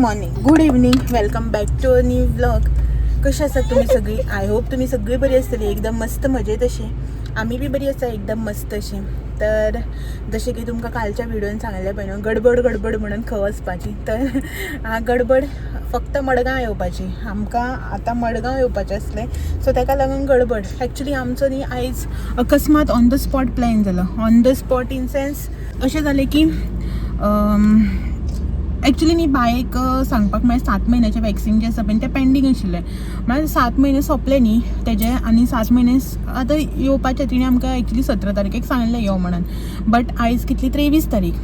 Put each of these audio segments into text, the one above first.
Morning, good evening, welcome back to a new vlog. कशी आसात तुम्ही सगळी? आय होप तुम्ही सगळी बरी आसतली, एकदम मस्त मजेत अशी. आम्ही बी बरी आसा, एकदम मस्त अशी. तर जसे की तुमकां कालच्या व्हिडिओन सांगलें पळय न्हू, गडबड म्हणून खंय वचपाची. तर गडबड फक्त मडगांव येवपाची. आमकां आतां मडगांव येवपाचें आसलें, सो ताका लागून गडबड. एक्चुली आमचो न्ही आयज अकस्मात ऑन द स्पॉट प्लॅन जालो. On the spot in sense अशें जालें की एक्चुली न्ही बायक सांगपाक म्हळ्यार 7 महिन्याचें वॅक्सिन जें आसा पळय तें पेंडींग आशिल्लें. म्हळ्यार 7 महिने सोंपले न्ही तेजे, आनी 7 महिने आतां येवपाचें. तिणें आमकां एक्चुली 17 तारखेक सांगलें यो म्हणून, बट आयज कितली 23 तारीख.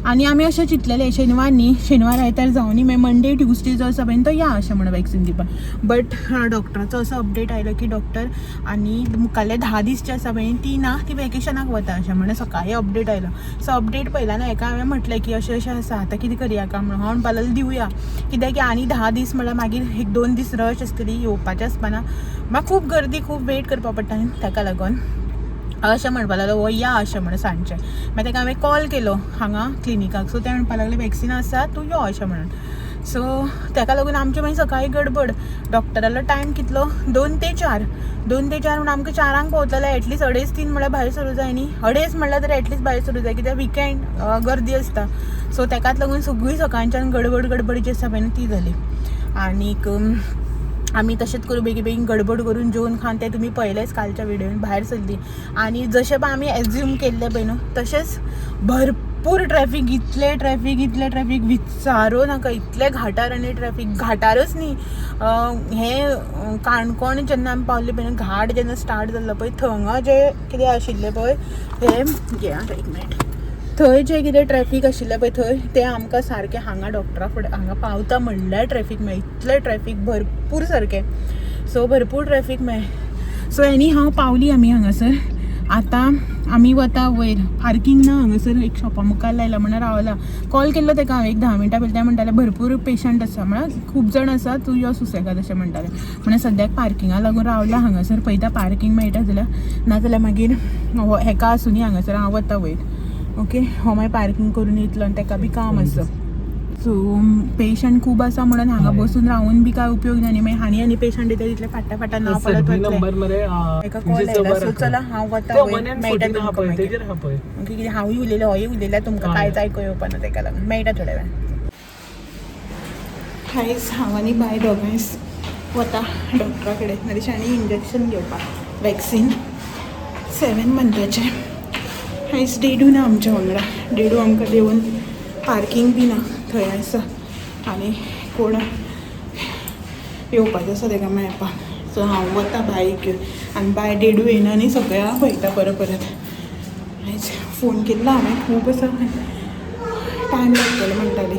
आनी आमी अशें चिंतलेलें शेनवार न्ही, शेनवार आयतार जावं न्ही, मागीर मंडे ट्युजडे जो आसा पळय तो या अशें म्हणून वॅक्सिन दिवपाक. बट डॉक्टराचो असो अपडेट आयलो की डॉक्टर आनी मुखाल्ले 10 दीस जे आसा पळय ती ना, ती वॅकेशनाक वता अशें म्हणून सकाळीं अपडेट आयलो. सो अपडेट पयल्यार हाका हांवें म्हटलें की अशें अशें आसा, आतां कितें करया काय म्हणून. हांव म्हणपाक लागलें दिवया, कित्याक की आनी 10 दीस म्हणल्यार मागीर 1-2 दीस रश आसतली, येवपाचें आसपाना. म्हाका खूब गर्दी, खूब वेट करपा पडटा न्ही, ताका लागून अशें म्हणपाक लागलो हो या अशें म्हणून सांजचें. मागीर ताका हांवें कॉल केलो हांगा क्लिनिकाक. सो ते म्हणपाक लागले वॅक्सिन आसा, तूं यो अशें म्हणून. सो ताका लागून आमचें मागीर सकाळीं गडबड. डॉक्टरालो टायम कितलो 2 ते 4 म्हणून आमकां 4 पावतले. एटलीस्ट 2:30-3 म्हणल्यार भायर सरूं जाय न्ही. 2:30 म्हणल्यार तरी एटलीस्ट भायर सरूं जाय, कित्याक विकेंड गर्दी आसता. सो ताकाच लागून सगळीं सकाळच्यान गडबड जी आसा पळय ती जाली. आनीक आमी तशेंच करून बेगीन गडबड करून जेवन खावन तें तुमी पळयलेंच कालच्या व्हिडिओन भायर सरली. आनी जशें पळय आमी एज्यूम केल्लें पळय न्हू तशेंच भरपूर ट्रॅफीक, इतलें ट्रॅफीक विचारूं नाका. इतले घाटार आनी ट्रॅफीक, घाटारूच न्ही, हें काणकोण जेन्ना आमी पावल्ले पळय घाट जेन्ना स्टार्ट जाल्लो पळय थंय जें कितें आशिल्लें पळय हें घे आतां एक मिनट, थंय जें कितें ट्रॅफीक आशिल्लें पळय थंय तें आमकां सारकें हांगा डॉक्टरा फुडें हांगा पावता म्हणल्यार ट्रॅफीक मेळ्ळें. इतलें ट्रॅफीक भरपूर सारकें. सो भरपूर ट्रॅफीक मेळ्ळें. सो एनी हांव पावली आमी हांगासर. आतां आमी वता वयर. पार्किंग ना हांगासर, एक शॉपा मुखार लायला म्हणून रावला. कॉल केल्लो ताका हांवें एक 10 मिनटां पयलीं. ते म्हणटाले भरपूर पेशंट आसा, म्हळ्यार खूब जाण आसा, तूं यो सुसेगाद अशें म्हणटाले. म्हणून सद्याक पार्किंगा लागून रावला हांगासर. पळयता पार्किंग मेळटा जाल्यार, नाजाल्यार मागीर हेका आसूं न्ही हांगासर हांव वता वयर. ओके, हो मागीर पार्किंग करून येतलो आनी ताका बी काम आसा. सो पेशंट खूब आसा म्हणून हांगा बसून रावून बी कांय उपयोग ना न्ही. मागीर आनी पेशंट येता तितले फाटा नांव पडत वतले. एका कॉल आयला. सो चला हांव वता वयर, मेळटा तुमकां मागीर. ओके, कितें हांवूय उलयलें होय उलयल्यार तुमकां कांयच आयको येवपाना, ताका लागून मेळटा थोड्या वेळ. आयज हांव आनी बाय दोगांयच वता डॉक्टरा कडेन नरेशांनी इंजेक्शन घेवपाक वॅक्सिन 7 मंथाचें. आयज डेडू ना आमच्या वांगडा. डेडू आमकां देंवन पार्किंग बी ना थंय आसा आनी कोण येवपाचें आसा ताका मेळपाक. सो हांव वता बायक घेवन आनी बाय डेडू येयना न्ही, सगळ्यांक पळयता परत. आयज फोन केल्लो हांवें खूब आसा, टायम लागतलो म्हणटाली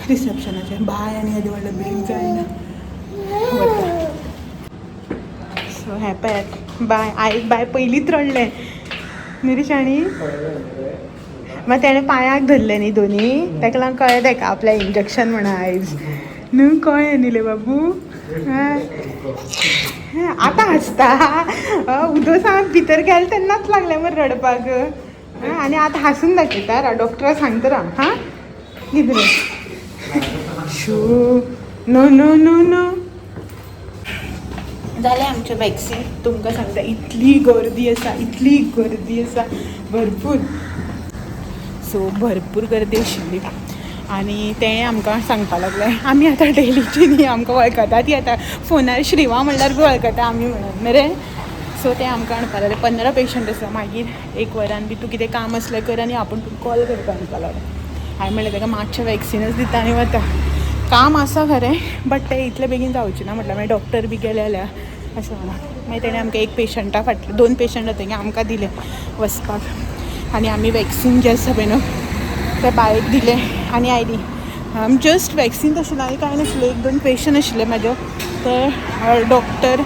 रिसेप्शनाचेर. बाय आनी येदे व्हडलें बेग जायना वता. सो हे पळयात बाय. आयज बाय पयलींच रडलें निरीशाणी. मागीर तेणें पांयाक धरलें न्ही दोनी, ताका लागून कळ्ळें ताका आपलें इंजेक्शन म्हणून आयज न्हू. कळ्ळें न्ही ले बाबू. आतां हांसता. उदो सावन भितर गेलें तेन्नाच लागलें मरे रडपाक. आनी आतां हांसून दाखयता. डॉक्टराक सांगता राव. हां कितें रे शू नो जालें आमचें वॅक्सिन. तुमकां सांगता इतली गर्दी आसा भरपूर. सो भरपूर गर्दी आशिल्ली आनी तें आमकां सांगपा लागलें आमी आतां डेलीची न्ही, आमकां वळखता ती आतां फोनार श्रिवा म्हणल्यार बी वळखता आमी म्हणून मरे. सो तें आमकां म्हणपा लागलें 15 पेशंट आसा, मागीर 1 वरान बी तूं कितें काम आसलें कर आनी आपूण तुका कॉल करता म्हणपा लागलें. हांवें म्हणलें ताका मातशें वॅक्सिनूच दिता आनी वता. काम आसा खरें, बट तें इतलें बेगीन जावचें ना म्हटल्यार मागीर डॉक्टर बी गेले जाल्यार अशें म्हणून. मागीर तेणें आमकां 1 पेशंटा फाटल्यान 2 पेशंट जातकीर आमकां दिलें वचपाक. आनी आमी वॅक्सिन जें आसा पळय न्हू तें बायक दिलें आनी आयली. जस्ट वॅक्सिन तशें आनी कांय नाशिल्लें. 1-2 पेशंट आशिल्ले म्हाजे. ते डॉक्टर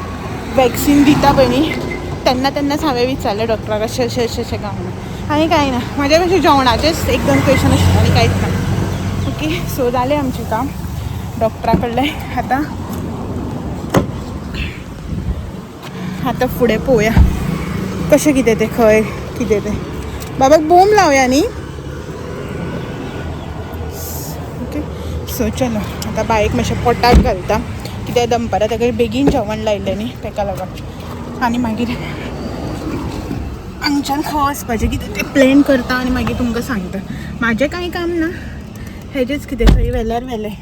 वॅक्सिन दिता पळय न्ही तेन्नाच हांवें विचारलें डॉक्टराक अशें काय म्हणून. आनी कांय ना, म्हाज्या मातशें जेवणाचेच 1-2 पेशंट आशिल्ले आनी कांयच ना. ओके, सो जालें आमचें काम डॉक्टरा कडलें. आतां फुडें पळोवया कशें कितें तें, खंय कितें तें. बाबाक बोम लावया न्ही. ओके, सो चलो आता बायक मातशें पोटाक घालता कित्याक दनपारां ताका बेगीन जेवण लायलें न्ही ताका लागून आनी मागीर हांगच्यान खंय वचपाचें कितें तें प्लॅन करता आनी मागीर तुमकां सांगता. म्हाजें कांय काम ना, हेजेच कितें खंय व्हेल्यार व्हेलें.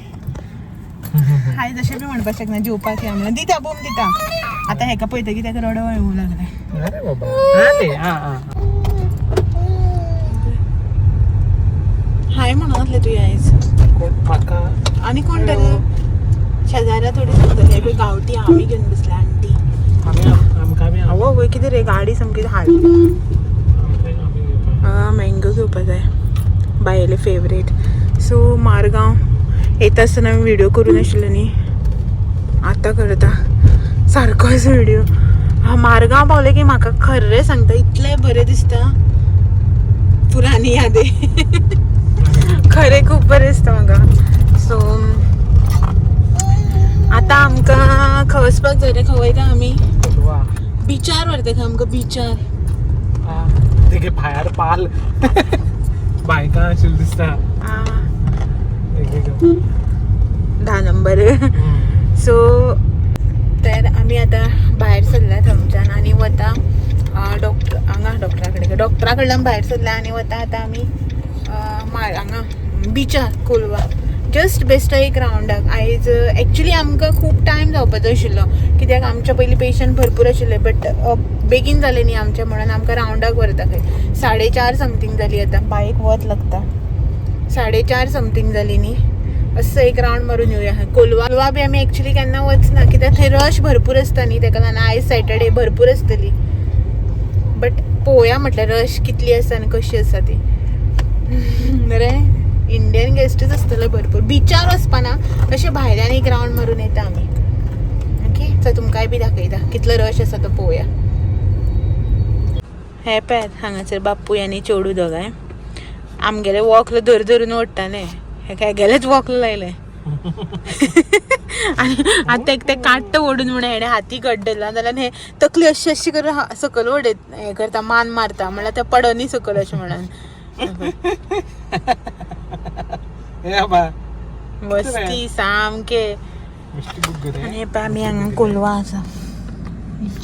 आयज अशें बी म्हणपाक शकना जेवपाक या म्हणून दिता बूम दिता. आतां हेका पळयतकीर ताका रडो येवूं लागलें. अरे बाबा हाय म्हणून तुवें आयज म्हाका आनी कोण तरी शेजाऱ्या थोडी सांगतले पळय गांवठी आमी घेवन बसले आंटी. आमकां बी आवय वय कितें रे गाडी सामकी हाल. मँगो घेवपा जाय बायले फेवरेट. सो मारगांव येता आसतना हांवें व्हिडिओ करूं नाशिल्लो न्ही, आतां करता सारकोच व्हिडिओ. मारगांव पावलें की म्हाका खरें सांगता इतलें बरें दिसता. पुराणी यादे खरें खूब बरें दिसता म्हाका. सो आतां आमकां खंय वचपाक जाय रे, खंय वयता आमी बिचार व्हरता आमकां बिचार. तेगे भायर पाल बायकां आशिल्ली दिसता 10 नंबर. सो तर आमी आतां भायर सरल्यात थंयच्यान आनी वता डॉक्टरा कडल्यान भायर सरल्या आनी वता आतां आमी हांगा बिचार कोलवा. जस्ट बेस्ट एक रावंडाक. आयज एक्चुली आमकां खूब टायम जावपाचो आशिल्लो कित्याक आमच्या पयलीं पेशंट भरपूर आशिल्ले, बट बेगीन जालें न्ही आमचें म्हणून आमकां रावंडाक व्हरता खंय 4:30 समथींग जाली. आतां बायक वत लागता 4:30 समथींग जाली न्ही. असो एक रावंड मारून येवया. कोलवा बी आमी एक्चुली केन्ना वचना कित्याक थंय रश भरपूर आसता न्ही, ताका लागून आयज सॅटर्डे भरपूर आसतली. बट पळोवया म्हटल्यार रश कितली आसा आनी कशी आसा ती. रे इंडियन गेस्टूच आसतले भरपूर. बिचार वचपाना अशें भायल्यान एक रावंड मारून येता आमी. ओके सो तुमकांय बी दाखयता कितलो रश आसा तो पळोवया. हे पळयात हांगासर बापूय आनी चेडू दोगांय आमगेले वॉकलो धरून ओडटाले. हे काय गेलेच वॉकलो लायले आनी आतां ते काडटा ओडून म्हणून हेणे हाती कड्डला जाल्यार हे तकली अशी अशी करून सकयल ओडयत हे करता मान मारता म्हणल्यार ते पडनी सकयल अशें म्हणून मस्ती सामके. आनी हे पळय आमी हांगा कोलवा आसा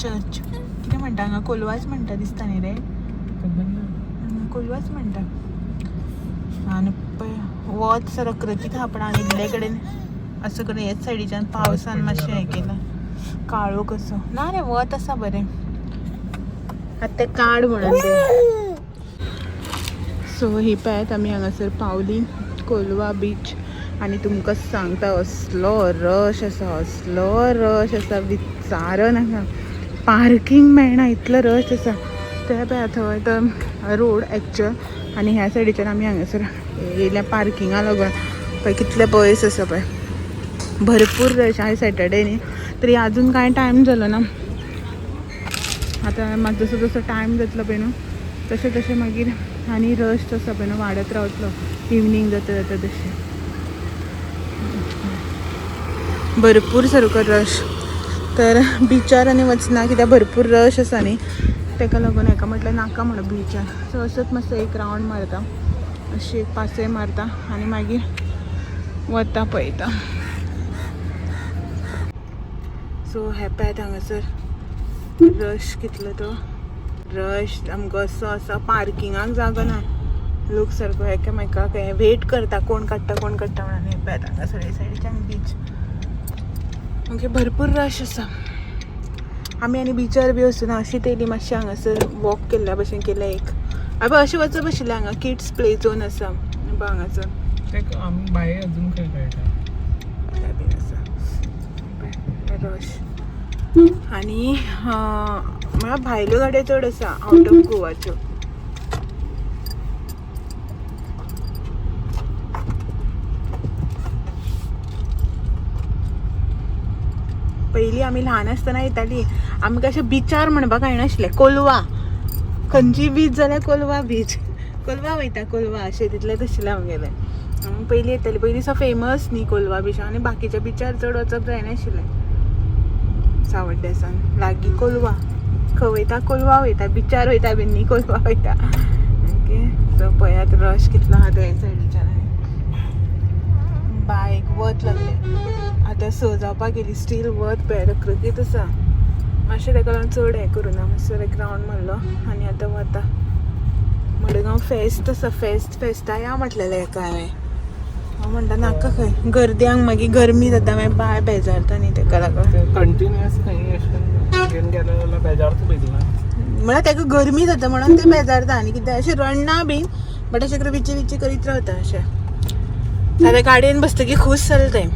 चर्च कितें म्हणटा हांगा कोलवाच म्हणटा दिसता न्ही रे, कोलवाच म्हणटा. आनी पळय वत सर रखरखीत आहा पण आनी इल्ले कडेन असं करून हेच सायडीच्यान पावसान मातशें हें केलां काळो कसो ना रे वत आसा बरें. आतां तें काड म्हणून तें. सो ही पळयात आमी हांगासर पावली कोलवा बीच आनी तुमकां सांगता असलो रश आसा विचार नाका. पार्किंग मेळना इतलो रश आसा. ते पळय थंय तो रोड एक्चुअल आनी ह्या सायडीच्यान आमी हांगासर येयल्या पार्किंगा लागून पळय कितले पयस आसा पळय. भरपूर रश. आयज सॅटर्डे न्ही तरी आजून कांय टायम जालो ना. आतां म्हाका जसो जसो टायम जातलो पळय न्हू तशें तशें मागीर आनी रश तसो पळय न्हू वाडत रावतलो इवनींग जाता जाता तशें. भरपूर सारको रश. तर बिचार आनी वचना कित्याक भरपूर रश आसा न्ही ताका लागून हेका म्हटल्यार नाका म्हणून बिचार. सो असोच मातसो एक रावंड मारता अशी एक पासय मारता आनी मागीर वता पळयता. सो हे पळयात हांगासर रश कितलो तो रश आमकां असो आसा. पार्किंगाक जागो ना. लोक सारको एकामेकाक वेट करता कोण काडटा म्हणून. हे पळयात हांगासर हे सायडीच्यान बीच ओके भरपूर रश आसा. आमी आनी बिचार बी वचूना अशीच येयली मातशें हांगासर वॉक केल्ल्या भशेन केलें एक. अबे अशें वचप आशिल्लें हांगा किड्स प्ले झोन आसा हांगासर. आमी भायर अजून खंय कळटा बीन आसा रश. आनी म्हळ्यार भायल्यो गाड्यो चड आसा आउट ऑफ गोवाच्यो. पयलीं आमी ल्हान आसतना येतालीं आमकां अशें बिचार म्हणपाक कळनाशिल्लें. कोलवा खंयची बीच जाल्यार कोलवा बीच. कोलवा वयता कोलवा अशें तितलेंच आशिल्लें आमगेलें. पयलीं येतालीं. पयलीं सो फेमस न्ही कोलवा बीच आनी बाकीच्या बिचार चड वचप जायनाशिल्लें. सावड्ड्यासान लागीं कोलवा खंय वयता कोलवा वयता. बिचार वयता बीन न्ही कोलवा वयता. ओके सो पळयात रश कितलो आहा तो हे सायडीच्यान. बायक वत लागले आतां स जावपाक गेली स्टील वत पळय रखरखीत आसा मातशें ताका लागून चड हें करूं ना मातसो लायक रावंड मारलो आनी आतां वता मडगांव फेस्त आसा फेस्ता या म्हटलेलें हेका हांवें हांव म्हणटा नाका खंय गर्द्यांक मागीर गरमी जाता मागीर बाय बेजारता न्ही ताका लागून कंटिन्युअस खंय अशें घेवन गेलें जाल्यार बेजारता पयली ना म्हळ्यार ताका गरमी जाता म्हणून ते बेजारता आनी कितें अशें रडना बीन बट अशें करून विची करीत रावता अशें आतां गाडयेन बसतकीर खूश जालें तें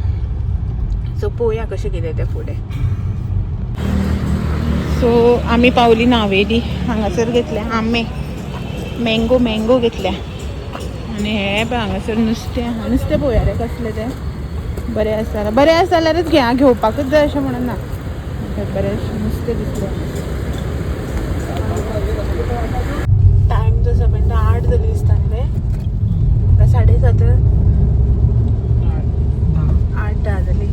सो पळोवया कशें कितें तें फुडें सो आमी पावली नावेली हांगासर घेतल्या आंबे मँगो घेतल्या आनी हे पळय हांगासर नुस्तें पळोवया रे कसलें तें बरें आसा जाल्यारच घेवपाकूच जाय अशें म्हणून ना बरें नुस्तें दिसलें टायम तसो पण 8 जाली दिसता न्ही रे 7:30 8 जाली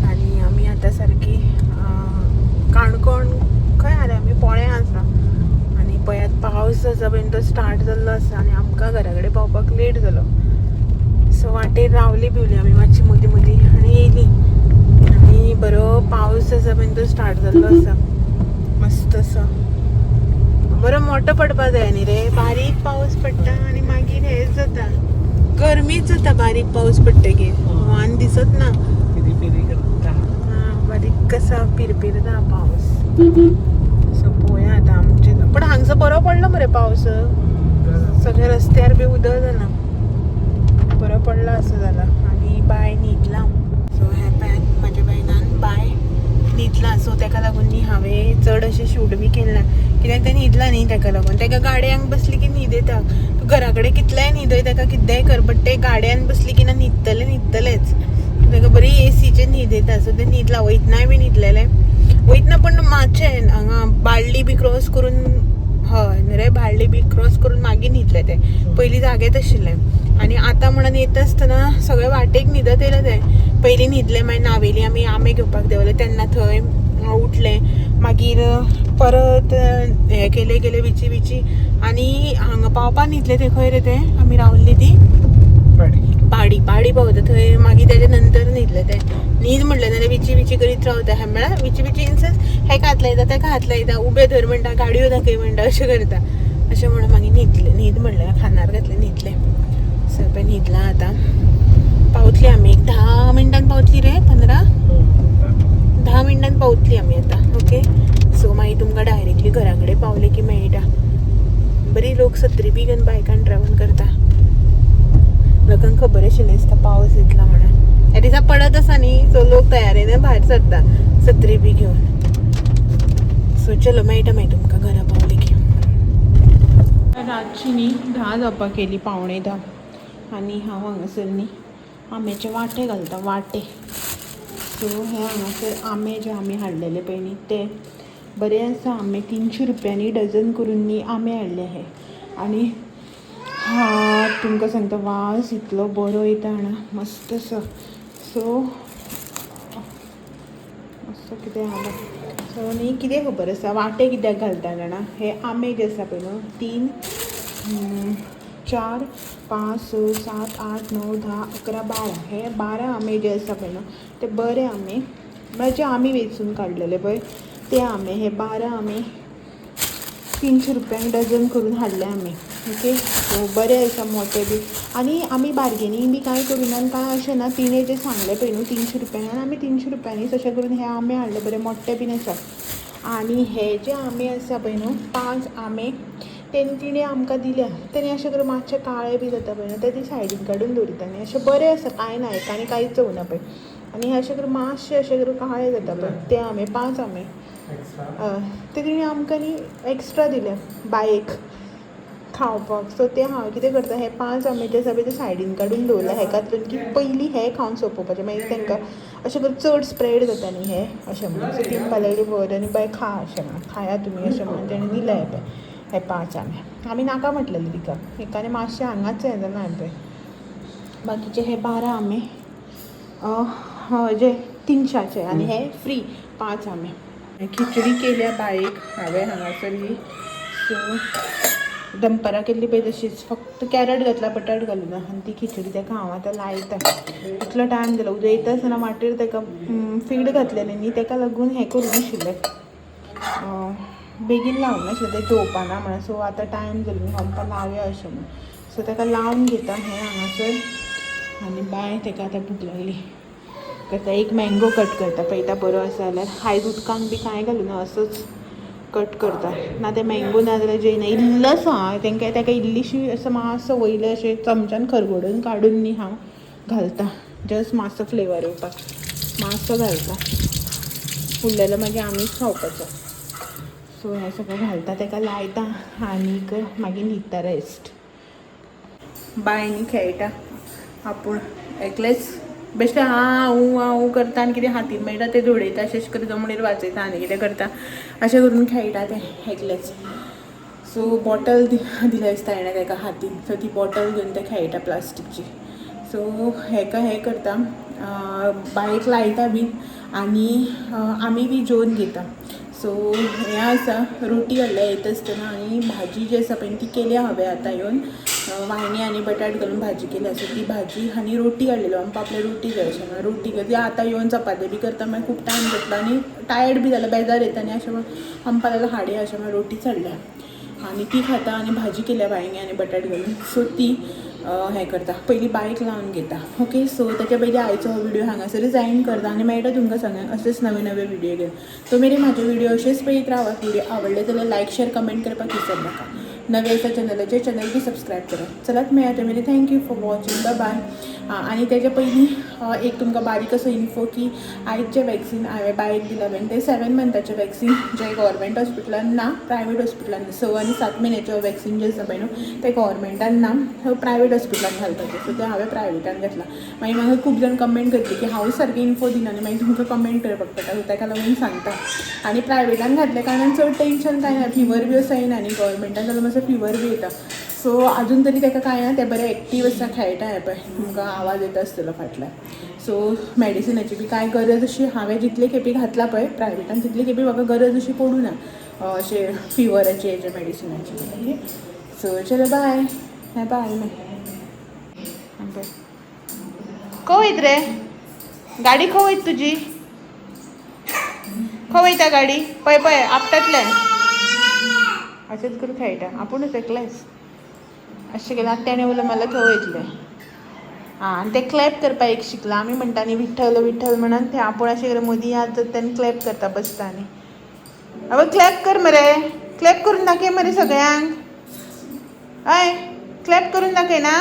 आनी आमी आतां सारकी काणकोण खंय आले आमी पोळ्या आसा आनी पळयात पावस आसा पळय तो स्टार्ट जाल्लो आसा आनी आमकां घरा कडेन पावपाक लेट जालो सो वाटेर रावली बिवली आमी मातशी मदीं आनी येयली आनी बरो पावस आसा पळय तो स्टार्ट जाल्लो आसा मस्त असो बरो मोठो पडपा जाय न्ही रे बारीक पावस पडटा आनी मागीर हेच जाता गरमीच जाता बारीक पावस पडटकीर वान दिसत ना पिरी करता बारीक कसा पिरपिरता पावस सो पळोवया आतां आमचे पण हांगसर बरो पडलो मरे पावस सगळ्या रस्त्यार बी उदक जालां बरो पडला असो जाला आनी बाय न्हिदला सो हे पळयात म्हाज्या बायलान बाय न्हिदला सो ताका लागून न्ही हांवें चड अशें शूट बी केलें ना कित्याक तें न्हिदला न्ही ताका लागून ताका गाडयांक बसली की न्हीद येता तूं घरा कडेन कितलेंय न्हिदय ताका कितेंय कर बट ते गाडयान बसली की ना न्हिदतलेच ताका बरी एसीचे न्हीद येता सो ते न्हिदला वयतनाय बी न्हिदलेले वयतना पण मातशें हांगा बाळ्ळी बी क्रॉस करून हय रे बाळ्ळी बी क्रॉस करून मागीर न्हिदले ते पयलीं जागेत आशिल्ले आनी आतां म्हणून येता आसतना सगळे वाटेक न्हिदत येयले ते पयलीं न्हिदले मागीर नावेली आमी आंबे घेवपाक देंवले तेन्ना थंय उठले मागीर परत हे गेले विची आनी हांगा पावपा न्हिदले ते खंय रे ते आमी रावल्ली ती पाडी पावता थंय मागीर तेजे नंतर न्हिदले ते न्हीद म्हणलें जाल्यार विची करीत रावता हे म्हळ्यार विची इन सेन्स हेका हात लायता तेका हात लायता उबे धर म्हणटा गाडयो दाखय म्हणटा अशें करता अशें म्हणून मागीर न्हीद म्हणलें खानार घातलें न्हिदलें सगळें न्हिदलां आतां पावतली आमी एक 10 मिनटान पावतली रे 10 मिनटान पावतली आमी आतां ओके सो मागीर तुमकां डायरेक्टली घरा कडेन पावले की मेळटा बरी लोक सत्री बी घेवन बायकान ट्रॅवल करता लोकांक खबर आशिल्लें दिसता पावस येतलो म्हणून ह्या दिसा पडत आसा न्ही सो लोक तयारेन भायर सरता सत्री बी घेवन सो चलो मेळटा मागीर तुमकां घरा पावले की रातची न्ही 10 जावपाक येयली 9:45 आनी हांव हांगासर न्ही आंब्याचे वाटे घालता वाटे सो हे हांगासर आंबे जे आमी हाडलेले पळय न्ही ते बरे आसा आंबे 300 रुपयांनी डझन करून न्ही आंबे हाडले हे आनी तुमकां सांगता वास इतलो बरो येता हांगा मस्त आसा सो मस्त कितें आहा सो न्ही कितें खबर आसा वाटे कित्याक घालता जाणा हे आंबे जे आसा पळय न्हू 3 4 5 6 7 8 9 10 11 12 हे 12 आंबे जे आसा पळय न्हू ते बरे आंबे म्हळ्यार जे आमी वेचून काडलेले पळय ते आंबे हे 12 आंबे 300 रुपयांक डझन करून हाडले आमी ओके सो बरे आसा मोठे बी आनी आमी बार्गेनींग बी कांय करिना आनी कांय अशें ना तिणें जें सांगलें पळय न्हू 300 रुपयांक आनी आमी 300 रुपयांनीच अशें करून हे आंबे हाडले बरे मोठे बीन आसा आनी हे जे आंबे आसा पळय न्हू 5 आंबे तिणें आमकां दिल्या तेणी अशें करून मातशे काळे बी जाता पळय न्हू ते ती सायडीन काडून दवरिता आनी अशें बरें आसा कांय ना हेका आनी कांयच चवना पळय आनी हे अशें करून मातशे अशें करून काळे जाता पळय ते आंबे 5 आंबे ते तिणें आमकां न्ही एक्स्ट्रा दिले बायेक खावपाक सो ते हांव कितें करता हे 5 आंबे जे आसा पळय ते सायडीन काडून दवरला हेकातून की पयलीं हे खावन सोंपोवपाचें मागीर तांकां अशें करून चड स्प्रेड जाता न्ही हे अशें म्हणून सो तीन बायलांनी बरें आनी बाय खा अशें म्हणून खाया तुमी अशें म्हणून तेणें दिलें हे पळय हे 5 आंबे आमी नाका म्हटलेलें तिका हेका आनी मातशें हांगाच हें जाना पळय बाकीचे हे 12 आंबे जे 300चे आनी हे फ्री 5 आंबे खिचडी केल्या बायेक हांवें हांगासर ही सो दंपरा केल्ली पळय तशीच फक्त कॅरट घातला बटाट घालून आनी ती खिचडी ताका हांव आतां लायता. इतलो टायम जालो उदय येता आसतना वाटेर ताका फीड घातलेलें न्ही ताका लागून हें करूं नाशिल्लें बेगीन लावंक नाशिल्लें तें जेवपाना म्हणून. सो आतां टायम जालो न्ही आमकां लावया अशें म्हणून. सो ताका लावन घेता हें हांगासर आनी बाय ताका आतां भूक लागली करता. एक मँगो कट करता पळयता बरो आसा जाल्यार. आयज उदकांत बी कांय घालूना असोच कट करता. ना ते मँगो ना जाल्यार जेयना. इल्लोसो हांव ताका इल्लीशी असं मातसो वयले अशें चमच्यान खरगडून काडून न्ही हांव घालता. जस्ट मातसो फ्लेवर येवपाक मातसो घालता. उरलेलो मागीर आमीच खावपाचो. सो हें सगळें घालता ताका लायता आनीक मागीर न्हिदता रेस्ट. बाय न्ही खेळटा आपूण एकलेच बेश्टें हांव करता आनी कितें हातीन मेळटा तें धोडयता. अशें करून जमणीर वाजयता आनी कितें करता अशें करून खेळटा तें एकलेच. सो बॉटल दिलें दिसता ताणें ताका हातीन. सो ती बॉटल घेवन तें खेळटा प्लास्टीकची. सो हेका हें करता बायक लायता बीन आनी आमी बी जेवन घेता. सो हें आसा रोटी हाडल्या येता आसतना आनी भाजी जी आसा पळय ती केल्या हांवें आतां येवन वांयणी आनी बटाट घालून भाजी केल्या. सो ती भाजी आनी रोटी हाडलेल्यो आमकां आपल्या रोटी जाय अशें म्हणून रोटी करता. आतां येवन चपाती बी करता मागीर खूब टायम जातलो आनी टायर्ड बी जाल्यार बेजार येता आनी अशें म्हणून आमकां जाल्यार हाडया अशें म्हणून रोटी हाडल्या आनी ती खाता आनी भाजी केल्या वांयणी आनी बटाट घालून. सो ती हें करता पयलीं बायक लावन घेता. ओके सो ताच्या पयलीं आयचो हो व्हिडिओ हांगासरच एंड करता आनी मेळटा तुमकां सगळ्यांक असेच नवे नवे व्हिडिओ घेवन. तो मेरेन म्हाजे व्हिडिओ अशेंच पळयत रावात. व्हिडिओ आवडले जाल्यार लायक शेअर कमेंट करपाक विसर नाका. नवे आसा चॅनलाचेर चॅनल बी सबस्क्रायब करा. चलात मेळटा मेरेन थँक्यू फॉर वॉचिंग. बाय. आनी तेच्या पयलीं एक तुमकां बारीक असो इन्फो की आयजचें वॅक्सीन हांवें बायक दिला पळय तें 7 मंथाचें वॅक्सीन जें गव्हर्मेंट हॉस्पिटलान ना प्रायवेट हॉस्पिटलान 6 आनी 7 म्हयन्याचें वॅक्सीन जें आसा पळय न्हू तें गव्हर्मेंटान ना प्रायवेट हॉस्पिटलान घालपाचें. सो तें हांवें प्रायवेटान घेतलां. मागीर म्हाका खूब जाण कमेंट करतली की हांव सारकें इन्फो दिना आनी मागीर तुमकां कमेंट करपाक पडटा. सो ताका लागून सांगता. आनी प्रायवेटान घातल्या कारणान चड टेंशन कांय ना. फिवर बी असो येना न्ही. गव्हर्मेंटान जाल्यार मातसो फिवर बी येता. सो अजून तरी ताका कांय ना. तें बरें एक्टीव आसा खेळटा हें पळय तुमकां आवाज येता आसतलो फाटल्यान. सो मॅडिसिनाची बी कांय गरज अशी हांवें जितले खेपे घातला पळय प्रायवेटान तितले खेपे म्हाका गरज अशी पडूं ना अशें फिवराची हेजे मॅडिसिनाची. सो चलो बाय. बाय मागीर खंय वयत रे गाडी खंय वयत तुजी खंय वयता गाडी पळय पळय आपटातलें अशेंच करून खेळटा आपुणूच एकलेंच अशें केलें. आतां तेणें उलय मला थंय वयतलें आनी तें क्लॅप करपाक एक शिकला. आमी म्हणटा न्ही विठ्ठल विठ्ठल म्हणून तें आपूण अशें करून मदीं याद जाता तेन्ना क्लॅप करता बसता आनी अबे क्लॅप कर मरे क्लॅप करून दाखय मरे सगळ्यांक. हय क्लॅप करून दाखय ना.